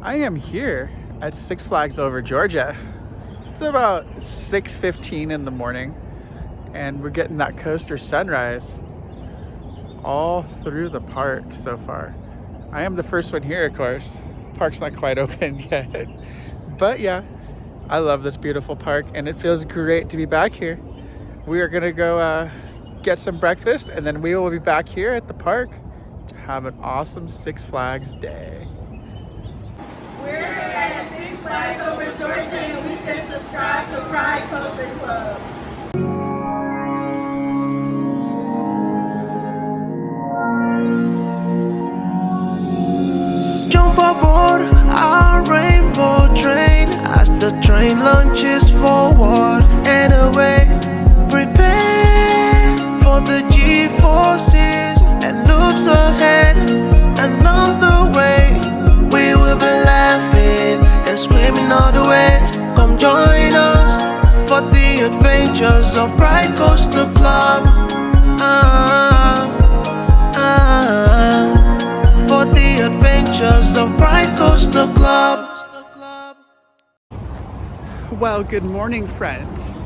I am here at Six Flags Over Georgia. It's about 6:15 in the morning and we're getting that coaster sunrise all through the park so far. I am the first one here, of course. Park's not quite open yet. But yeah, I love this beautiful park and it feels great to be back here. We are gonna go get some breakfast and then we will be back here at the park to have an awesome Six Flags day. We're at Six Flags Over Georgia and we just subscribed to Pride Coaster Club. Jump aboard our rainbow train as the train launches forward and away. Prepare for the G-forces and loops ahead. Along the way, we will be laughing and swimming all the way. Come join us for the adventures of Pride Coaster Club. For the adventures of Pride Coaster Club. Well, good morning, friends.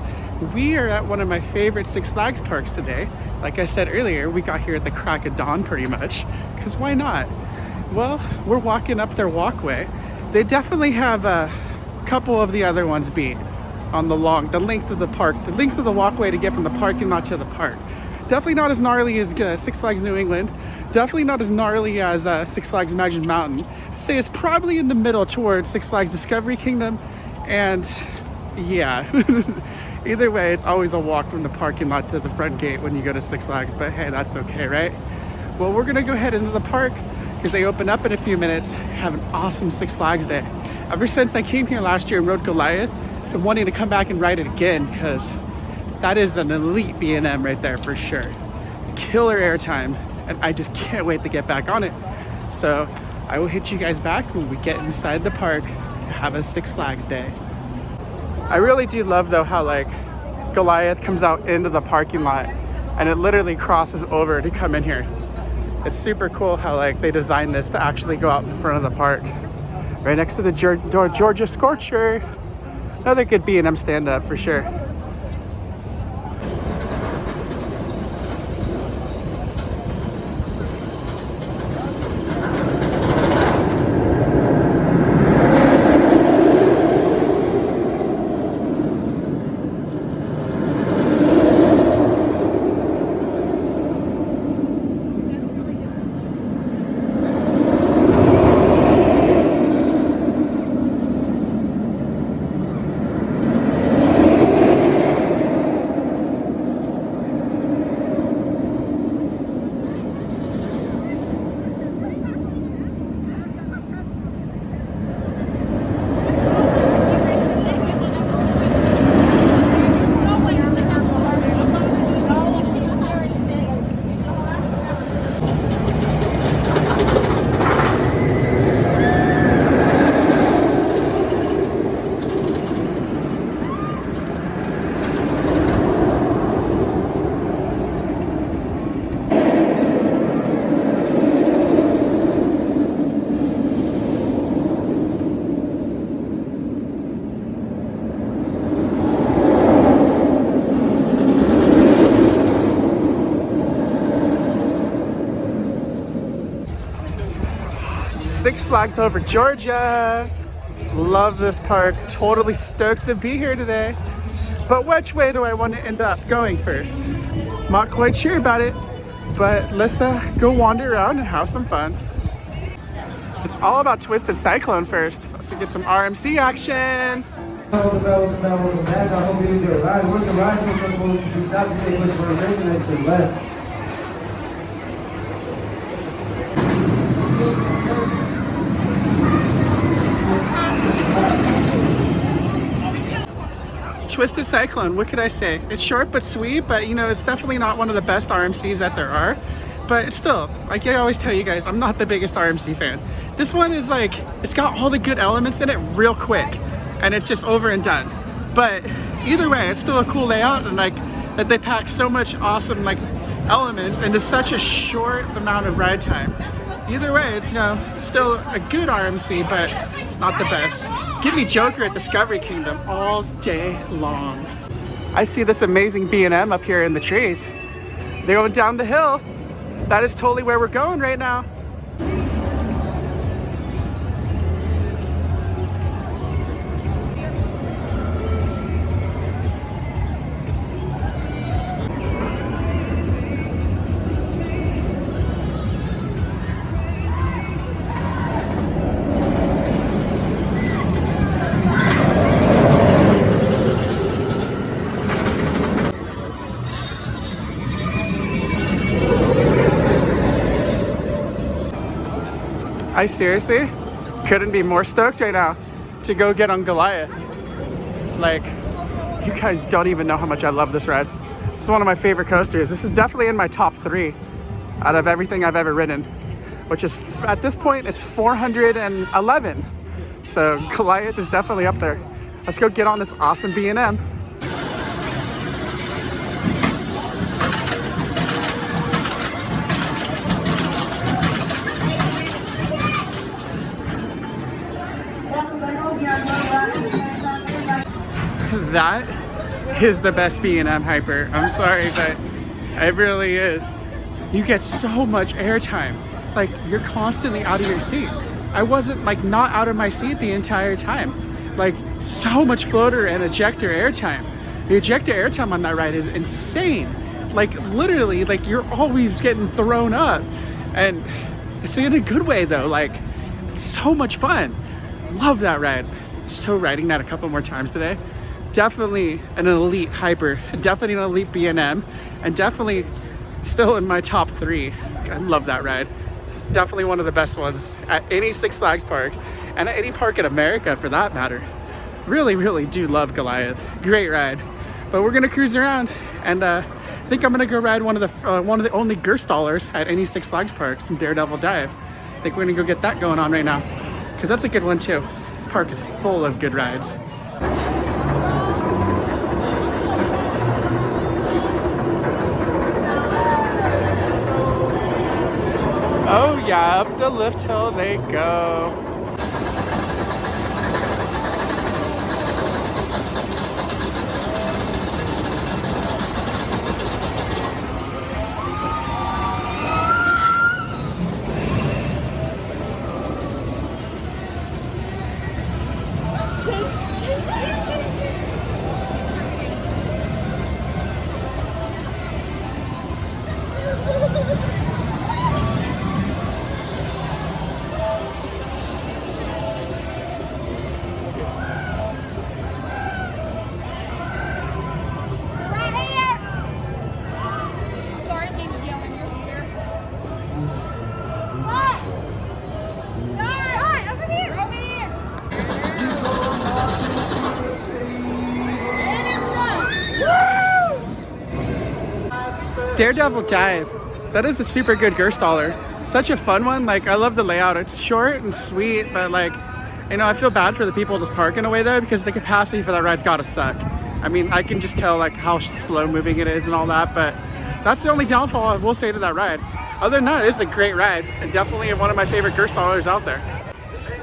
We are at one of my favorite Six Flags parks today. Like I said earlier, we got here at the crack of dawn pretty much, because why not? Well, we're walking up their walkway. They definitely have a couple of the other ones beat on the length of the park, the length of the walkway to get from the parking lot to the park. Definitely not as gnarly as Six Flags New England. Definitely not as gnarly as Six Flags Magic Mountain. I'd say it's probably in the middle towards Six Flags Discovery Kingdom. And yeah, either way, it's always a walk from the parking lot to the front gate when you go to Six Flags. But hey, that's okay, right? Well, we're gonna go ahead into the park because they open up in a few minutes. Have an awesome Six Flags day. Ever since I came here last year and rode Goliath, I'm wanting to come back and ride it again because that is an elite B&M right there for sure. Killer airtime, and I just can't wait to get back on it. So I will hit you guys back when we get inside the park to have a Six Flags day. I really do love though how like Goliath comes out into the parking lot and it literally crosses over to come in here. It's super cool how like they designed this to actually go out in front of the park. Right next to the Georgia Scorcher. Another good B&M stand-up for sure. Six Flags Over Georgia. Love this park. Totally stoked to be here today. But which way do I want to end up going first? Not quite sure about it, but let's go wander around and have some fun. It's all about Twisted Cyclone first. Let's get some RMC action. I hope you enjoy. Right, once the ride goes up, we'll do south to take place for a race and left. Twisted Cyclone, what could I say? It's short but sweet, but you know, it's definitely not one of the best RMCs that there are. But still, like I always tell you guys, I'm not the biggest RMC fan. This one is like, it's got all the good elements in it real quick, and it's just over and done. But either way, it's still a cool layout, and like that they pack so much awesome like elements into such a short amount of ride time. Either way, it's, you know, still a good RMC, but not the best. Give me Joker at Discovery Kingdom all day long. I see this amazing B&M up here in the trees. They're going down the hill. That is totally where we're going right now. I seriously couldn't be more stoked right now to go get on Goliath. Like, you guys don't even know how much I love this ride. It's one of my favorite coasters. This is definitely in my top 3 out of everything I've ever ridden, which is, at this point, it's 411. So Goliath is definitely up there. Let's go get on this awesome B&M. That is the best B&M hyper. I'm sorry, but it really is. You get so much airtime. Like, you're constantly out of your seat. I wasn't like not out of my seat the entire time. Like, so much floater and ejector airtime. The ejector airtime on that ride is insane. Like, literally, like, you're always getting thrown up. And it's in a good way though. Like, it's so much fun. Love that ride. So riding that a couple more times today. Definitely an elite hyper, definitely an elite B&M, and definitely still in my top 3. I love that ride. It's definitely one of the best ones at any Six Flags park, and at any park in America for that matter. Really, really do love Goliath. Great ride. But we're gonna cruise around, and I think I'm gonna go ride one of the only Gerstallers at any Six Flags park, some Daredevil dive. I think we're gonna go get that going on right now, because that's a good one too. This park is full of good rides. Oh yeah, up the lift hill they go. Daredevil dive. That is a super good Gerstaller. Such a fun one. Like, I love the layout. It's short and sweet, but like, you know, I feel bad for the people at this park in a way though, because the capacity for that ride's gotta suck. I mean, I can just tell like how slow moving it is and all that, but that's the only downfall I will say to that ride. Other than that, it's a great ride and definitely one of my favorite Gerstallers out there.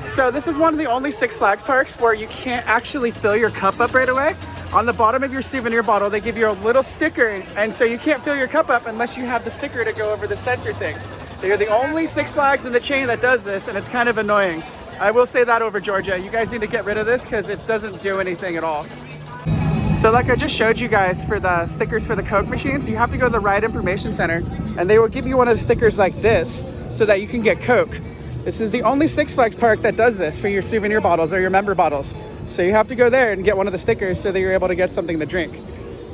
So this is one of the only Six Flags parks where you can't actually fill your cup up right away. On the bottom of your souvenir bottle, they give you a little sticker, and so you can't fill your cup up unless you have the sticker to go over the sensor thing. They're the only Six Flags in the chain that does this, and it's kind of annoying. I will say that over Georgia. You guys need to get rid of this because it doesn't do anything at all. So like I just showed you guys for the stickers for the Coke machines, you have to go to the Ride Information Center, and they will give you one of the stickers like this so that you can get Coke. This is the only Six Flags park that does this for your souvenir bottles or your member bottles. So you have to go there and get one of the stickers so that you're able to get something to drink.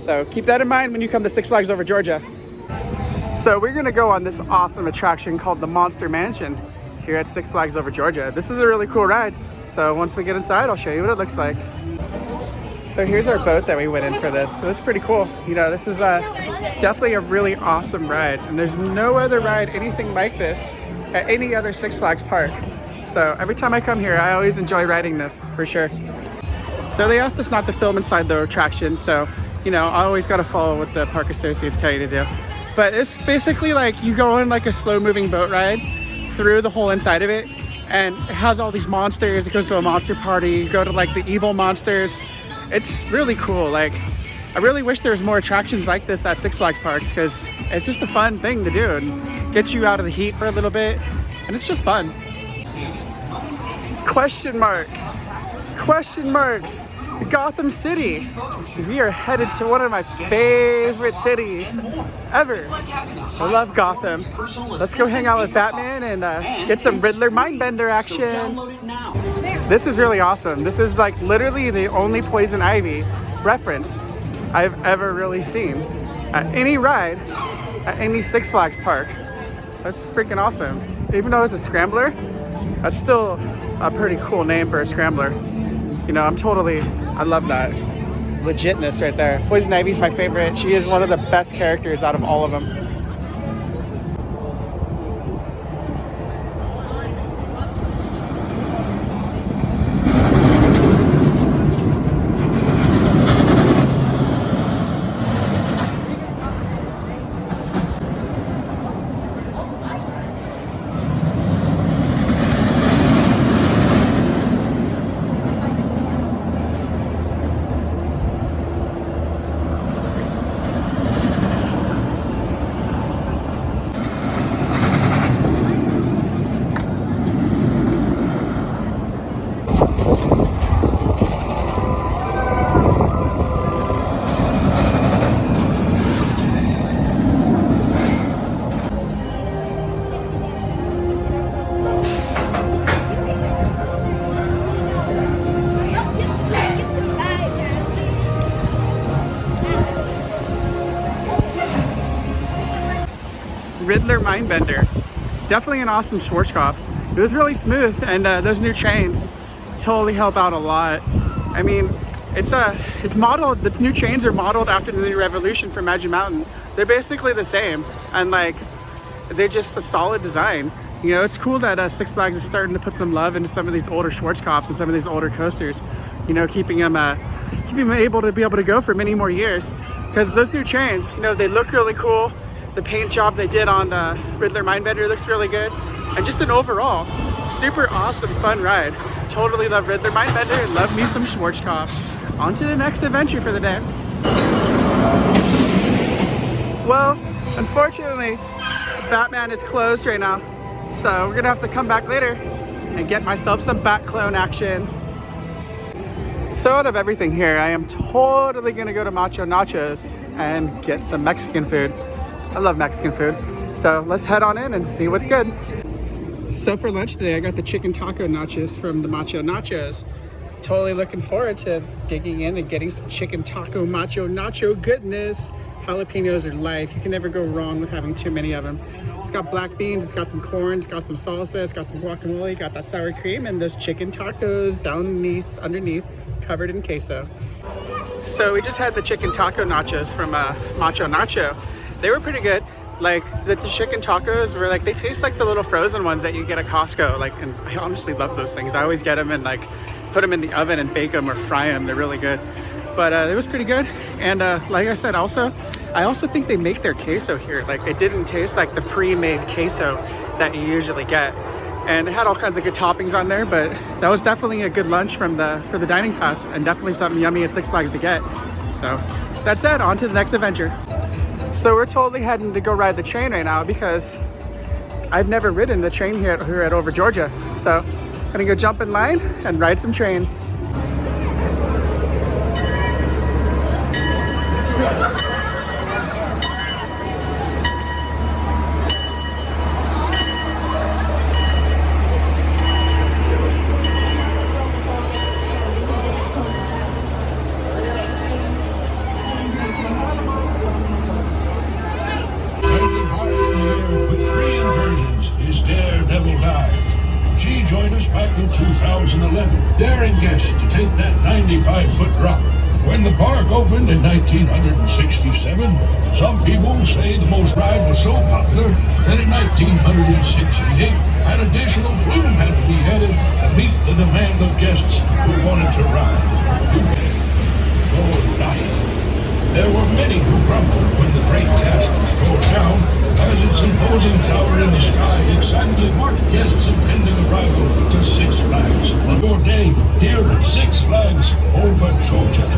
So keep that in mind when you come to Six Flags over Georgia. So we're gonna go on this awesome attraction called the Monster Mansion here at Six Flags over Georgia. This is a really cool ride. So once we get inside, I'll show you what it looks like. So here's our boat that we went in for this. So it's pretty cool. You know, this is definitely a really awesome ride. And there's no other ride anything like this at any other Six Flags park. So every time I come here, I always enjoy riding this for sure. So they asked us not to film inside the attraction, so, you know, I always got to follow what the park associates tell you to do. But it's basically like you go on like a slow moving boat ride through the whole inside of it, and it has all these monsters. It goes to a monster party. You go to like the evil monsters. It's really cool. Like, I really wish there was more attractions like this at Six Flags parks, because it's just a fun thing to do and gets you out of the heat for a little bit, and it's just fun. Question marks. Question marks. Gotham City. We are headed to one of my favorite cities ever. I love Gotham. Let's go hang out with Batman and get some Riddler Mindbender action. This is really awesome. This is like literally the only Poison Ivy reference I've ever really seen at any ride at any Six Flags park. That's freaking awesome. Even though it's a scrambler, that's still a pretty cool name for a scrambler. You know, I love that legitness right there. Poison Ivy's my favorite. She is one of the best characters out of all of them. Riddler Mindbender. Definitely an awesome Schwarzkopf. It was really smooth, and those new chains totally help out a lot. I mean, it's modeled, the new chains are modeled after the new Revolution from Magic Mountain. They're basically the same, and like, they're just a solid design. You know, it's cool that Six Flags is starting to put some love into some of these older Schwarzkopfs and some of these older coasters. You know, keeping them able to go for many more years. Because those new chains, you know, they look really cool. The paint job they did on the Riddler Mindbender looks really good. And just an overall super awesome, fun ride. Totally love Riddler Mindbender and love me some Schwarzkopf. On to the next adventure for the day. Well, unfortunately, Batman is closed right now. So we're gonna have to come back later and get myself some Bat clone action. So out of everything here, I am totally gonna go to Macho Nachos and get some Mexican food. I love Mexican food. So let's head on in and see what's good. So for lunch today, I got the chicken taco nachos from the Macho Nachos. Totally looking forward to digging in and getting some chicken taco macho nacho goodness. Jalapenos are life. You can never go wrong with having too many of them. It's got black beans, it's got some corn, it's got some salsa, it's got some guacamole, got that sour cream, and those chicken tacos underneath, covered in queso. So we just had the chicken taco nachos from Macho Nacho. They were pretty good. Like the chicken tacos were like, they taste like the little frozen ones that you get at Costco. Like, and I honestly love those things. I always get them and like put them in the oven and bake them or fry them. They're really good. But it was pretty good. And like I said, I also think they make their queso here. Like it didn't taste like the pre-made queso that you usually get. And it had all kinds of good toppings on there, but that was definitely a good lunch for the dining pass, and definitely something yummy at Six Flags to get. So that said, on to the next adventure. So we're totally heading to go ride the train right now because I've never ridden the train here at Over Georgia. So I'm gonna go jump in line and ride some train. Back in 2011, daring guests to take that 95-foot drop. When the park opened in 1967, some people say the most ride was so popular that in 1968, an additional flume had to be added to meet the demand of guests who wanted to ride. Goliath. There were many who grumbled when the great castle was torn down, as its imposing tower in the sky excitedly marked guests' impending arrival to Six Flags on your day here at Six Flags over Georgia.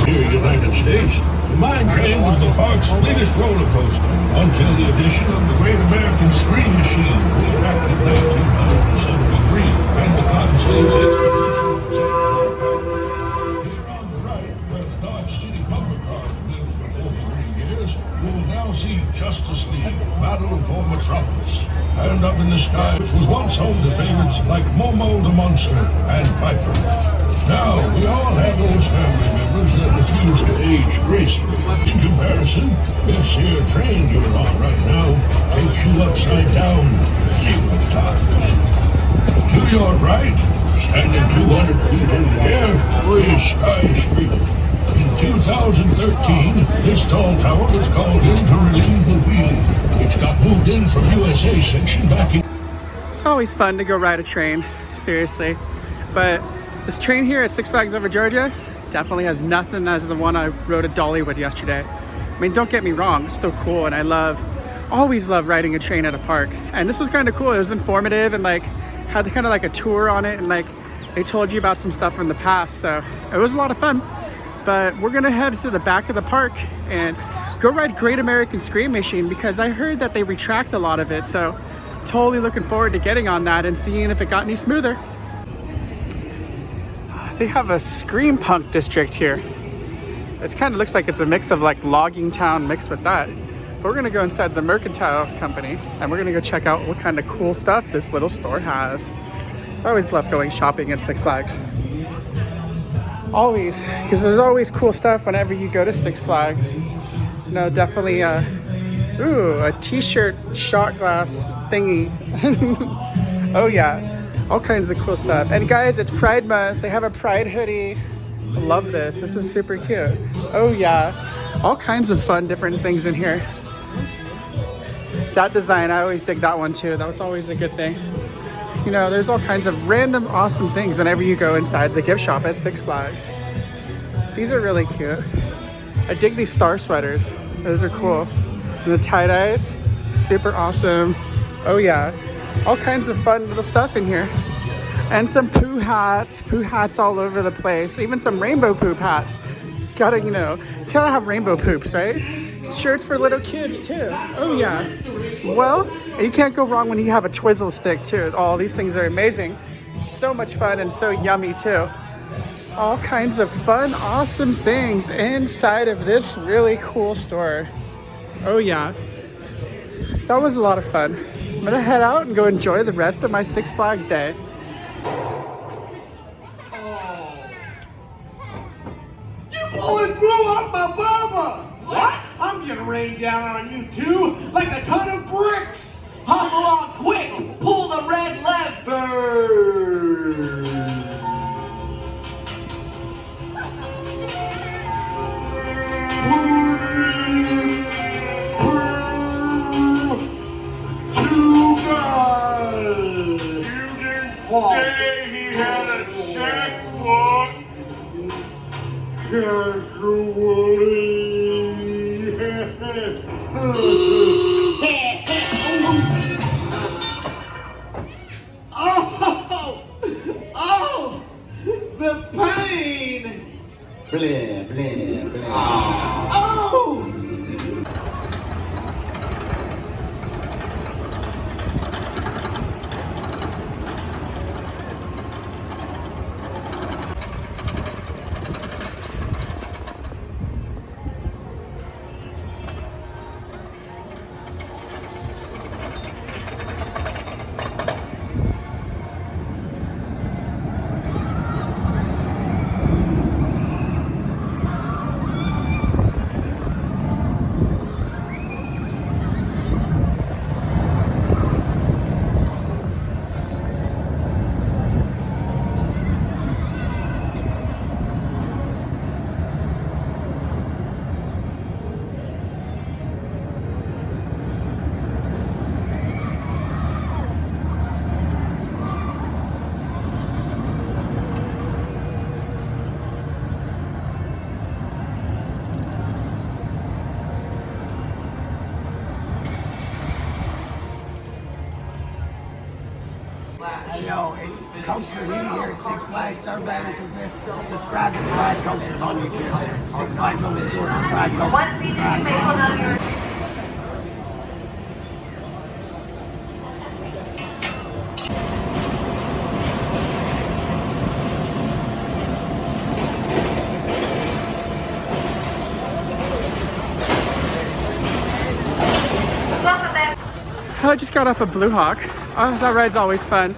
United States, the mine train was the park's latest roller coaster until the addition of the Great American Scream Machine way back in 1973 and the Cotton States Exposition was added. Here on the right, where the Dodge City bumper car lived for 43 years, you will now see Justice League Battle for Metropolis. And up in the sky was once home to favorites like Momo the Monster and Viper. Now, we all have those family members that refuse to age gracefully. In comparison, this here train you're on right now takes you upside down 0 times. To your right, standing 200 feet in the air, is Skyscraper. In 2013, this tall tower was called in to relieve the wheel, which got moved in from USA section back in... It's always fun to go ride a train, seriously. But this train here at Six Flags Over Georgia definitely has nothing as the one I rode at Dollywood yesterday. I mean, don't get me wrong, it's still cool, and I always love riding a train at a park. And this was kind of cool. It was informative and like had kind of like a tour on it, and like they told you about some stuff from the past. So it was a lot of fun. But we're gonna head to the back of the park and go ride Great American Scream Machine because I heard that they retract a lot of it. So totally looking forward to getting on that and seeing if it got any smoother. They have a scream punk district here. It kind of looks like it's a mix of like logging town mixed with that. But we're gonna go inside the Mercantile Company and we're gonna go check out what kind of cool stuff this little store has. So I always love going shopping at Six Flags. Always, because there's always cool stuff whenever you go to Six Flags. You know, definitely a t-shirt shot glass thingy. Oh yeah. All kinds of cool stuff. And guys, it's Pride Month. They have a Pride hoodie. I love this. This is super cute. Oh yeah. All kinds of fun, different things in here. That design, I always dig that one too. That was always a good thing. You know, there's all kinds of random awesome things whenever you go inside the gift shop at Six Flags. These are really cute. I dig these star sweaters. Those are cool. And the tie-dyes, super awesome. Oh yeah. All kinds of fun little stuff in here. And some poo hats all over the place. Even some rainbow poop hats. Gotta have rainbow poops, right? Shirts for little kids too. Oh yeah. Well, you can't go wrong when you have a Twizzle stick too. All these things are amazing. So much fun and so yummy too. All kinds of fun, awesome things inside of this really cool store. Oh yeah. That was a lot of fun. I'm gonna head out and go enjoy the rest of my Six Flags day. You boys blew up my bubba! What? I'm gonna rain down on you two like a ton of bricks! Hop along quick! Pull the red lever! He had a checkbook. Oh, the pain. Blah, blah, blah. Oh. coaster here at Six Flags. Subscribe to Pride Coasters on YouTube. Six Flags over Georgia Pride Coasters. Subscribe. I just got off a Blue Hawk. That ride's always fun.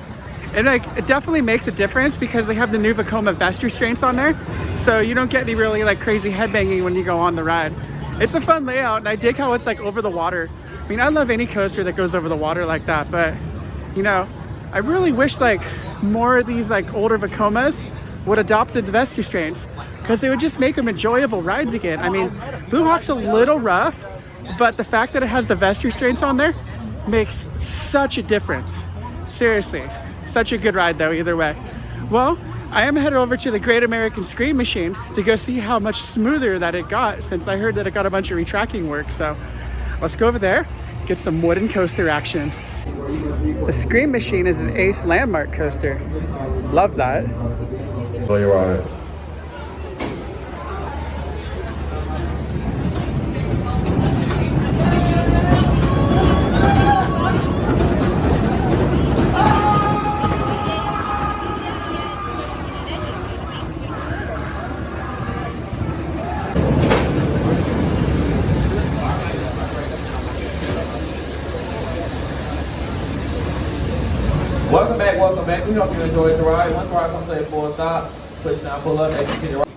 And like, it definitely makes a difference because they have the new Vekoma vest restraints on there. So you don't get any really like crazy headbanging when you go on the ride. It's a fun layout and I dig how it's like over the water. I mean, I love any coaster that goes over the water like that, but you know, I really wish like more of these like older Vekomas would adopt the vest restraints because they would just make them enjoyable rides again. I mean, Blue Hawk's a little rough, but the fact that it has the vest restraints on there makes such a difference. Seriously, such a good ride though, either way. Well, I am headed over to the Great American Scream Machine to go see how much smoother that it got, since I heard that it got a bunch of retracking work. So let's go over there, get some wooden coaster action. The Scream Machine is an Ace Landmark coaster. Love that. Oh, you're right. Welcome back. We hope you enjoyed the ride. Once the ride comes to a full stop, push down, pull up, exit to the right.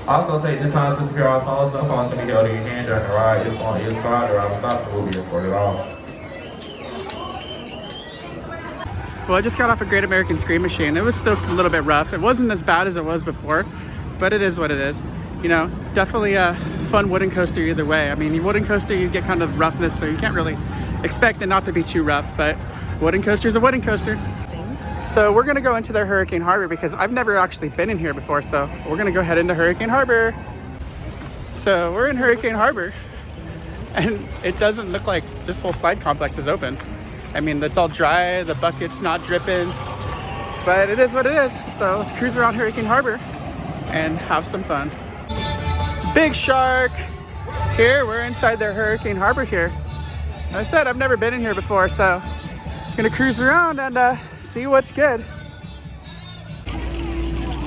Also take the time to secure our phones. No phones can be held in your hand during the ride. If on either side, the ride will stop and will be recorded off. Well, I just got off a Great American Scream Machine. It was still a little bit rough. It wasn't as bad as it was before, but it is what it is. You know, definitely a fun wooden coaster either way. I mean, wooden coaster, you get kind of roughness, so you can't really expect it not to be too rough, but wooden coaster is a wooden coaster. So we're gonna go into their Hurricane Harbor because I've never actually been in here before, so we're gonna go head into Hurricane Harbor. So we're in Hurricane Harbor, and it doesn't look like this whole slide complex is open. I mean, it's all dry, the bucket's not dripping, but it is what it is. So let's cruise around Hurricane Harbor and have some fun. Big shark! Here, we're inside their Hurricane Harbor here. Like I said, I've never been in here before, so I'm gonna cruise around and see what's good.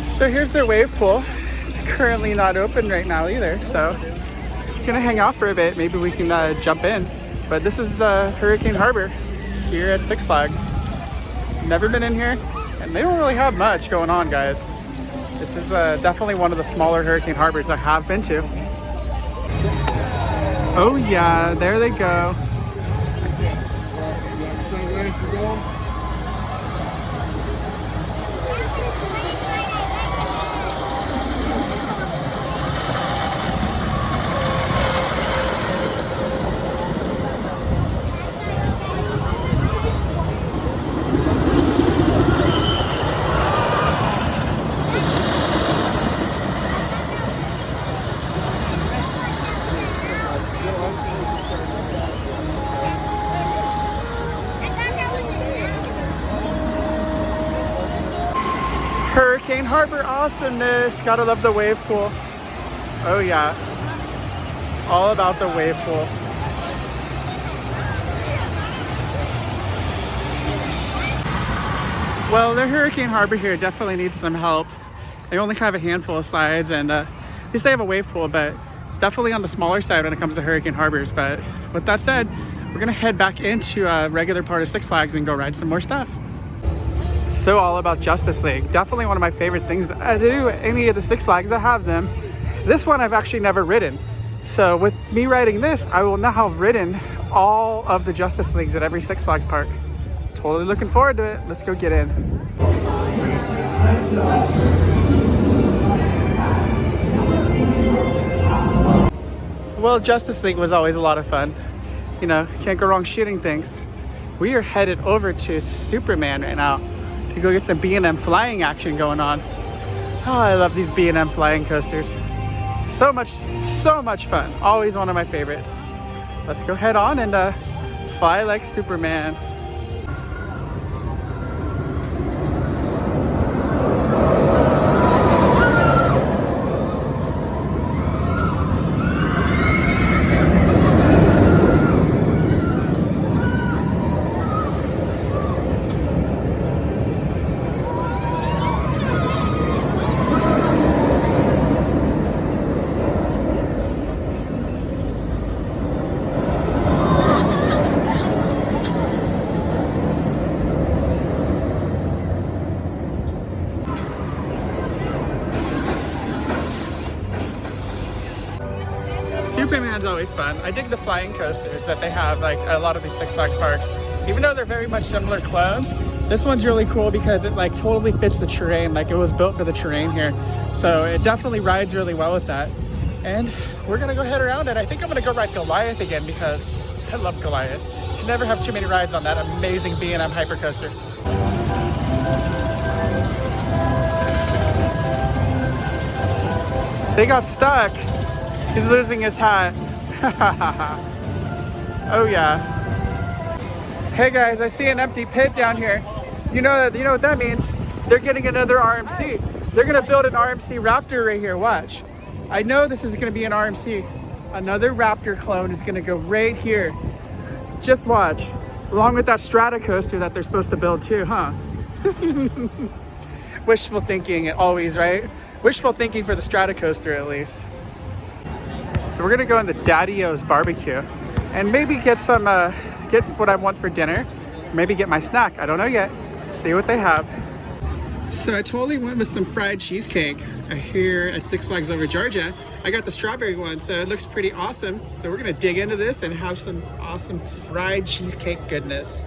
So here's their wave pool. It's currently not open right now either, so I'm gonna hang out for a bit. Maybe we can jump in. But this is Hurricane Harbor here at Six Flags. Never been in here, and they don't really have much going on, guys. This is definitely one of the smaller Hurricane Harbors I have been to. Oh yeah, there they go. Hurricane Harbor awesomeness. Gotta love the wave pool. Oh yeah. All about the wave pool. Well, the Hurricane Harbor here definitely needs some help. They only have a handful of slides, and at least they have a wave pool, but it's definitely on the smaller side when it comes to Hurricane Harbors. But with that said, we're gonna head back into a regular part of Six Flags and go ride some more stuff. So all about Justice League. Definitely one of my favorite things to do at any of the Six Flags that have them. This one I've actually never ridden. So with me riding this, I will now have ridden all of the Justice Leagues at every Six Flags park. Totally looking forward to it. Let's go get in. Well, Justice League was always a lot of fun. You know, can't go wrong shooting things. We are headed over to Superman right now to go get some B&M flying action going on. Oh, I love these B&M flying coasters. So much fun. Always one of my favorites. Let's go head on and fly like Superman. Jumping Man's always fun. I dig the flying coasters that they have like a lot of these Six Flags parks. Even though they're very much similar clones, this one's really cool because it like totally fits the terrain. Like it was built for the terrain here. So it definitely rides really well with that. And we're gonna go head around it. I think I'm gonna go ride Goliath again because I love Goliath. You can never have too many rides on that amazing B&M hypercoaster. They got stuck. He's losing his hat. Oh yeah. Hey guys, I see an empty pit down here. You know what that means? They're getting another RMC. They're gonna build an RMC Raptor right here. Watch. I know this is gonna be an RMC. Another Raptor clone is gonna go right here. Just watch. Along with that Strata coaster that they're supposed to build too, huh? Wishful thinking always, right? Wishful thinking for the Strata coaster at least. So we're gonna go in the Daddy-O's barbecue and maybe get some, get what I want for dinner. Maybe get my snack, I don't know yet. See what they have. So I totally went with some fried cheesecake here at Six Flags Over Georgia. I got the strawberry one, so it looks pretty awesome. So we're gonna dig into this and have some awesome fried cheesecake goodness.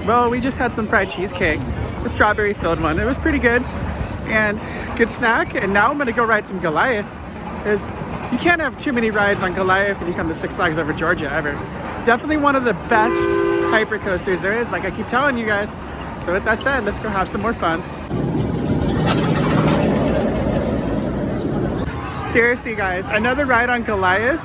Well, we just had some fried cheesecake, the strawberry filled one. It was pretty good and good snack. And now I'm gonna go ride some Goliath. You can't have too many rides on Goliath when you come to Six Flags Over Georgia ever. Definitely one of the best hypercoasters there is, like I keep telling you guys. So with that said, let's go have some more fun. Seriously guys, another ride on Goliath.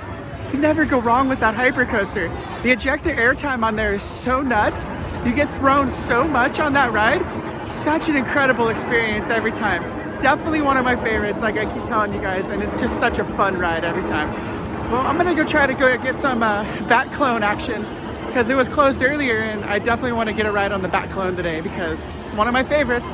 You can never go wrong with that hypercoaster. The ejector airtime on there is so nuts. You get thrown so much on that ride. Such an incredible experience every time. Definitely one of my favorites, like I keep telling you guys, and it's just such a fun ride every time. Well, I'm gonna go try to go get some Bat Clone action because it was closed earlier, and I definitely want to get a ride on the Bat Clone today because it's one of my favorites.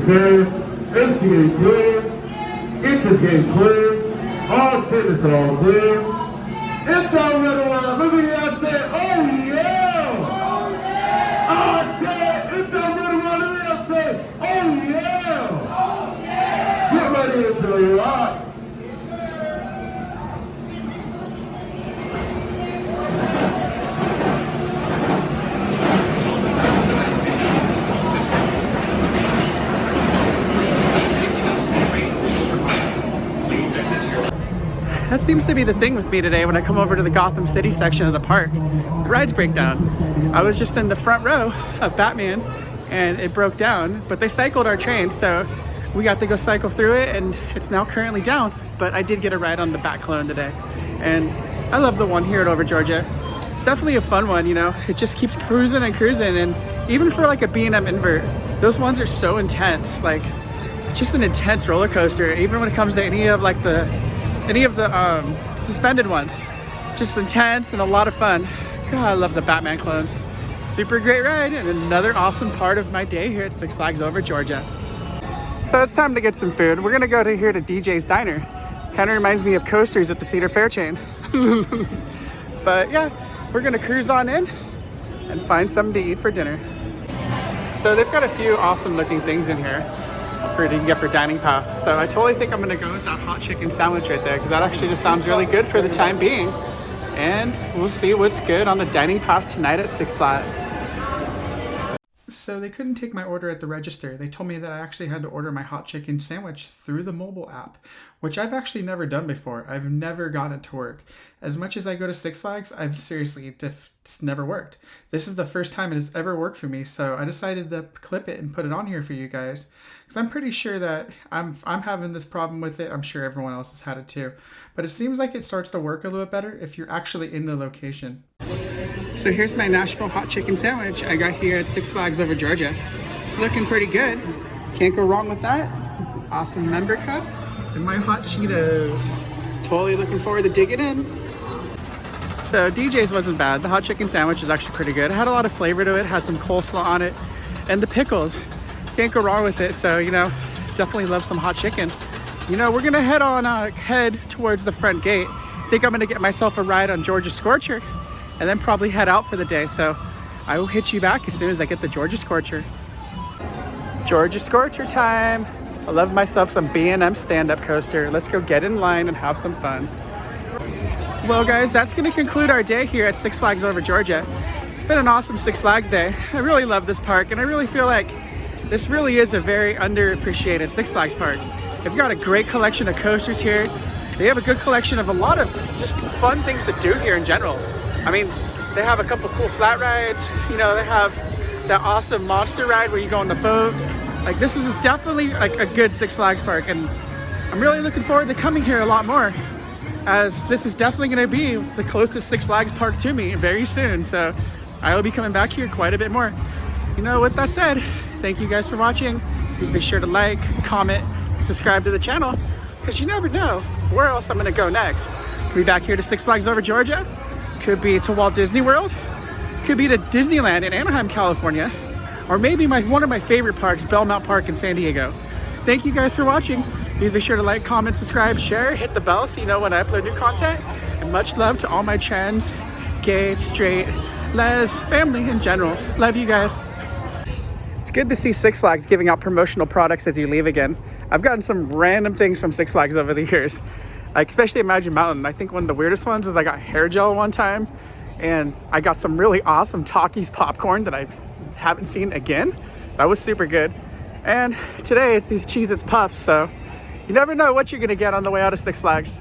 Clear, MTA clear, entrance gate clear, all tickets are all clear. It's all red one. Look at y'all say, oh yeah! Oh yeah! I said, it's all red one. Look at y'all say, oh yeah! Oh yeah! Get ready to enjoy your ride. That seems to be the thing with me today when I come over to the Gotham City section of the park. The rides break down. I was just in the front row of Batman and it broke down, but they cycled our train, so we got to go cycle through it and it's now currently down. But I did get a ride on the Bat Clone today. And I love the one here at Over Georgia. It's definitely a fun one, you know. It just keeps cruising and cruising, and even for like a B&M invert, those ones are so intense. Like, it's just an intense roller coaster, even when it comes to any of the suspended ones. Just intense and a lot of fun. God, I love the Batman clones. Super great ride and another awesome part of my day here at Six Flags Over Georgia. So it's time to get some food. We're gonna go to here to DJ's Diner. Kind of reminds me of coasters at the Cedar Fair chain. But yeah, we're gonna cruise on in and find something to eat for dinner. So they've got a few awesome looking things in here you can get for dining pass. So I totally think I'm gonna go with that hot chicken sandwich right there because that actually just sounds really good for the time being. And we'll see what's good on the dining pass tonight at Six Flags. so they couldn't take my order at the register. They told me that I actually had to order my hot chicken sandwich through the mobile app, which I've actually never done before. I've never gotten it to work. As much as I go to Six Flags, I've seriously just never worked. This is the first time it has ever worked for me, so I decided to clip it and put it on here for you guys, because I'm pretty sure that I'm having this problem with it. I'm sure everyone else has had it too, but it seems like it starts to work a little bit better if you're actually in the location. So here's my Nashville hot chicken sandwich I got here at Six Flags over Georgia. It's looking pretty good. Can't go wrong with that. Awesome member cup and my hot Cheetos. Totally looking forward to digging in. So DJ's wasn't bad. The hot chicken sandwich was actually pretty good. It had a lot of flavor to it, had some coleslaw on it, and the pickles. Can't go wrong with it. So, you know, definitely love some hot chicken. You know, we're gonna head towards the front gate. I think I'm gonna get myself a ride on Georgia Scorcher and then probably head out for the day. So I will hit you back as soon as I get the Georgia Scorcher. Georgia Scorcher time. I love myself some B&M stand-up coaster. Let's go get in line and have some fun. Well guys, that's gonna conclude our day here at Six Flags over Georgia. It's been an awesome Six Flags day. I really love this park, and I really feel like this really is a very underappreciated Six Flags park. They've got a great collection of coasters here. They have a good collection of a lot of just fun things to do here in general. I mean, they have a couple cool flat rides. You know, they have that awesome monster ride where you go on the boat. Like, this is definitely like a good Six Flags park, and I'm really looking forward to coming here a lot more, as this is definitely going to be the closest Six Flags park to me very soon. So I will be coming back here quite a bit more. You know, with that said, thank you guys for watching. Please be sure to like, comment, subscribe to the channel, because you never know where else I'm going to go next. Could be back here to Six Flags over Georgia. Could be to Walt Disney World. Could be to Disneyland in Anaheim, California. Or maybe one of my favorite parks, Belmont Park in San Diego. Thank you guys for watching. Please be sure to like, comment, subscribe, share, hit the bell so you know when I upload new content. And much love to all my trans, gay, straight, les, family in general. Love you guys. It's good to see Six Flags giving out promotional products as you leave again. I've gotten some random things from Six Flags over the years. Like, especially at Magic Mountain. I think one of the weirdest ones was I got hair gel one time, and I got some really awesome Takis popcorn that I haven't seen again. That was super good. And today it's these Cheez-Its Puffs, so you never know what you're gonna get on the way out of Six Flags.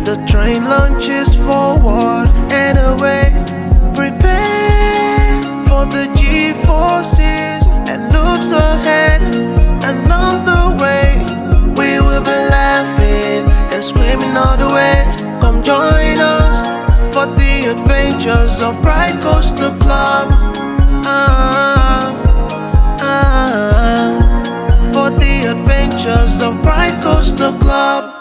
The train launches forward and away. Prepare for the G-forces and loops ahead. Along the way, we will be laughing and swimming all the way. Come join us for the adventures of Pride Coaster Club. For the adventures of Pride Coaster Club.